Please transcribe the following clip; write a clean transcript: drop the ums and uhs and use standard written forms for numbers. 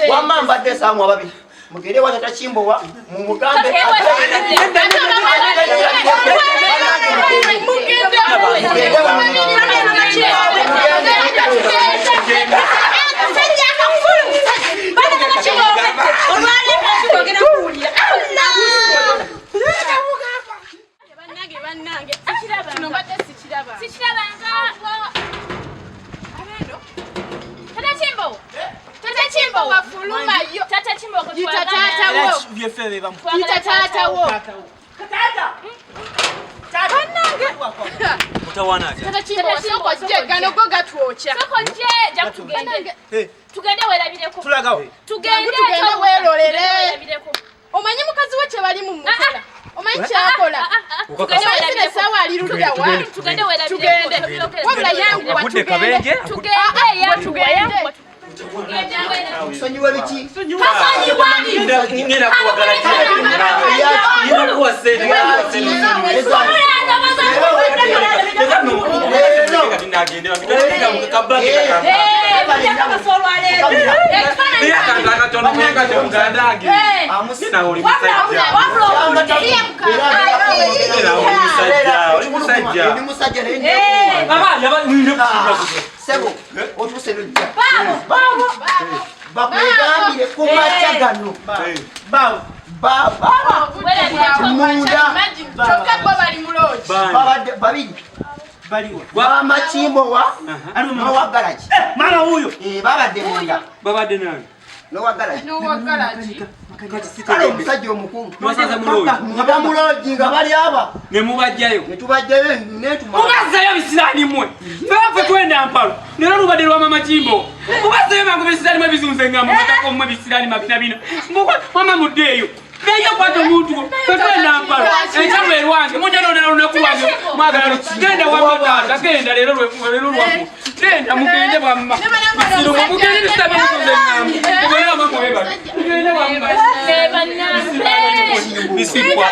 Wamamba desa mwababi mugere watata chimbo wa mumugambe Omanyi mukazi we bali mu mukola. Omanyi kyakola. Tugende sawa alirudia wa. Tugende. Wabula yangu watugende. Tugende. Sonyiwa biki? Sonyiwa biki? Ngenda kuwagala ngenda kuwa sente. Sebo, otuse lujja. Bakwegambire ku machagano. Baba. Babiri. Wa machimbo wa no wa garage. Mama huyo. Babadde munda. Babadde nani? No wa garage. Kale omusajja omukulu. Mwasaza muloji. Nga muloji nga bali aba. Ne mubajjayo. Ne tubajjayo ne tuma. Mubazayo bisirani mwe. Fefe twenda mpalo. Nero lubadde lwa mama Chimbo. Mubazayo mangu bisirani mwe bizunze nga mutako mwe bisirani mabina bina. Mama mudeyo. Neyo kwato muntu. Twenda mpalo. Ekyamwe lwange. Mujja nona lunakuwange. Mwagala genda wa mata. Genda lero lwange. Genda mugende bwa mama. Siro mugende bisabe bizunze nga. Mugende mama weba. Mugende bwa mama. Beba na. Bisikwa.